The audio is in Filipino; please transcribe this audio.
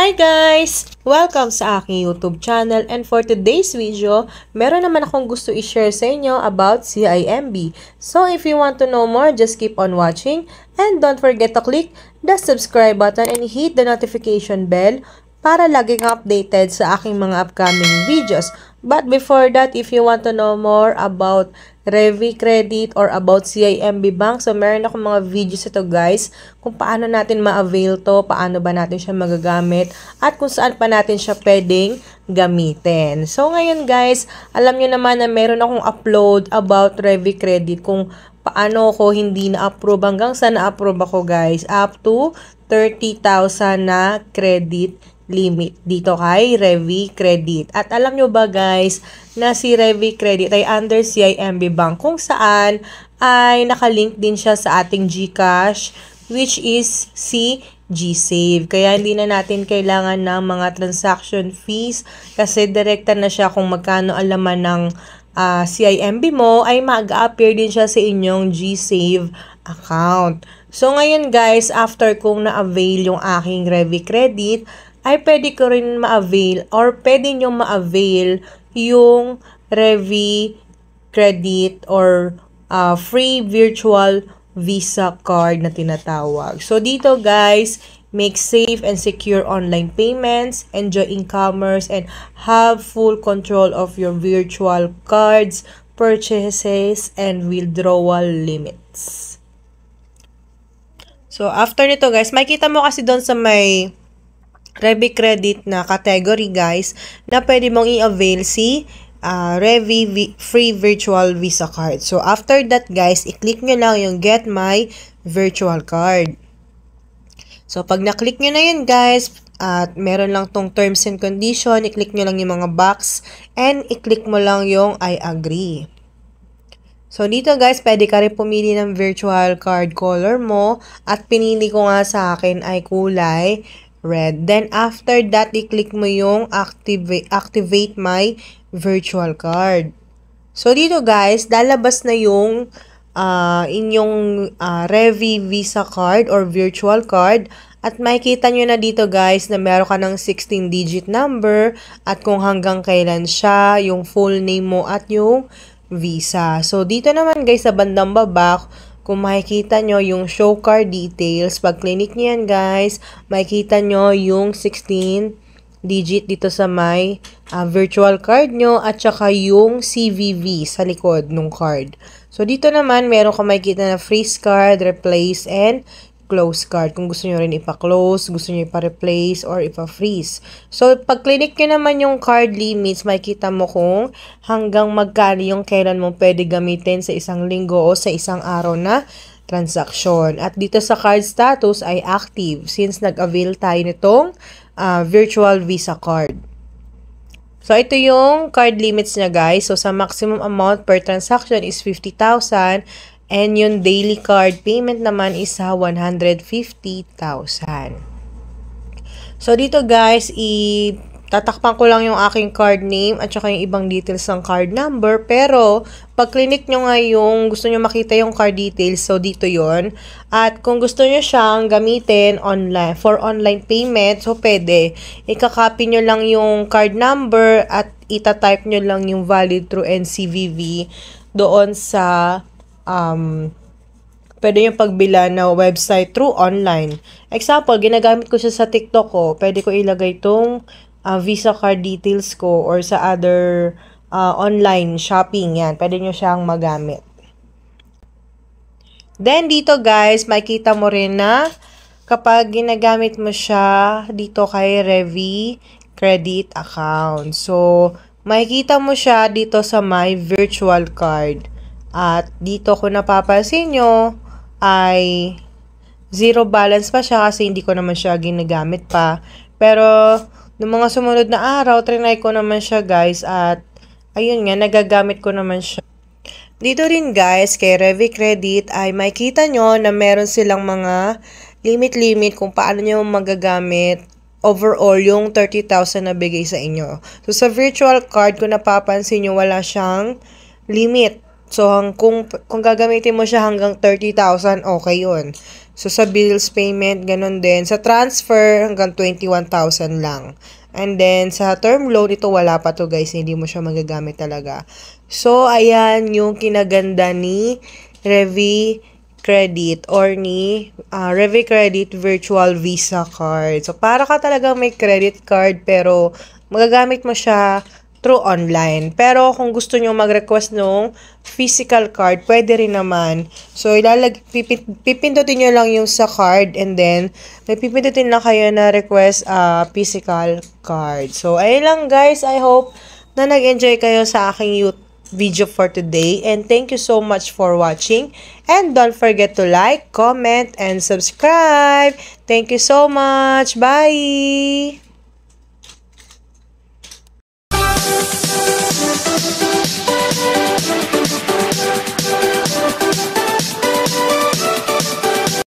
Hi guys! Welcome sa aking YouTube channel, and for today's video, meron naman akong gusto i-share sa inyo about CIMB. So if you want to know more, just keep on watching and don't forget to click the subscribe button and hit the notification bell para lagi kang updated sa aking mga upcoming videos. But before that, if you want to know more about Revi Credit or about CIMB Bank, so meron akong mga videos ito guys, kung paano natin ma-avail to, paano ba natin siya magagamit, at kung saan pa natin siya pwedeng gamitin. So ngayon guys, alam nyo naman na meron akong upload about Revi Credit, kung paano ko hindi na-approve, hanggang sa na-approve ako guys, up to 30,000 na credit limit dito kay Revi Credit. At alam nyo ba guys, na si Revi Credit ay under CIMB Bank, kung saan ay nakalink din siya sa ating GCash, which is si GSave. Kaya hindi na natin kailangan ng mga transaction fees kasi direkta na siya kung magkano ang laman ng CIMB mo, ay mag-appear din siya sa inyong GSave account. So ngayon guys, after kong na-avail yung aking Revi Credit, ay pwede ko rin ma-avail or pwede nyo ma-avail yung Revi Credit or free virtual Visa card na tinatawag. So dito guys, make safe and secure online payments, enjoy e-commerce, and have full control of your virtual cards, purchases, and withdrawal limits. So after nito guys, makikita mo kasi doon sa may Revi Credit na category guys, na pwede mong i-avail si Revi Free Virtual Visa Card. So after that guys, i-click nyo lang yung Get My Virtual Card. So pag na-click nyo na yun guys, at meron lang tong terms and condition, i-click nyo lang yung mga box, and i-click mo lang yung I agree. So dito guys, pwede ka rin pumili ng virtual card color mo, at pinili ko nga sa akin ay kulay red. Then after that, i-click mo yung activate my virtual card. So dito guys, lalabas na yung inyong Revi Visa card or virtual card, at makikita nyo na dito guys na meron ka ng 16-digit number at kung hanggang kailan siya, yung full name mo at yung visa. So dito naman guys sa bandang baba, kung makikita nyo yung show card details, pag clinic nyo yan guys, makikita nyo yung 16-digit dito sa may virtual card nyo, at saka yung CVV sa likod ng card. So dito naman, meron ka makikita na freeze card, replace, and close card. Kung gusto nyo rin ipa-close, gusto nyo ipa-replace, or ipa-freeze. So, pag clinic nyo naman yung card limits, makikita mo kung hanggang magkano yung kailan mo pwede gamitin sa isang linggo o sa isang araw na transaction. At dito sa card status ay active since nag-avail tayo nitong virtual Visa card. So, ito yung card limits niya guys. So, sa maximum amount per transaction is 50,000. And yung daily card payment naman is 150,000. So, dito guys, tatakpan ko lang yung aking card name at saka yung ibang details ng card number. Pero, pag clinic nyo nga yung gusto nyo makita yung card details, so dito yon. At kung gusto nyo siyang gamitin online, for online payment, so pwede. Ika-copy nyo lang yung card number at ita-type nyo lang yung valid through NCVV doon sa pwede yung pagbila na website through online. Example, ginagamit ko siya sa TikTok ko. Pwede ko ilagay itong Visa card details ko or sa other online shopping. Yan. Pwede nyo siyang magamit. Then, dito guys, makikita mo rin na kapag ginagamit mo siya dito kay Revi Credit account. So, makikita mo siya dito sa my virtual card. At dito kung napapansin nyo ay zero balance pa siya kasi hindi ko naman siya ginagamit pa. Pero noong mga sumunod na araw, trinay ko naman siya guys, at ayun nga, nagagamit ko naman siya. Dito rin guys, kay Revi Credit ay makikita nyo na meron silang mga limit kung paano nyo magagamit overall yung 30,000 na bigay sa inyo. So sa virtual card, kung napapansin nyo, wala siyang limit. So, kung gagamitin mo siya hanggang 30,000, okay yun. So, sa bills payment, ganun din. Sa transfer, hanggang 21,000 lang. And then, sa term loan, ito wala pa to guys. Hindi mo siya magagamit talaga. So, ayan yung kinaganda ni Revi Credit or ni Revi Credit Virtual Visa Card. So, para ka talagang may credit card pero magagamit mo siya through online. Pero kung gusto nyo mag-request ng physical card, pwede rin naman. So, pipindutin nyo lang yung sa card and then may pipindutin lang kayo na request physical card. So, ayun lang guys. I hope na nag-enjoy kayo sa aking video for today. And thank you so much for watching. And don't forget to like, comment, and subscribe. Thank you so much. Bye!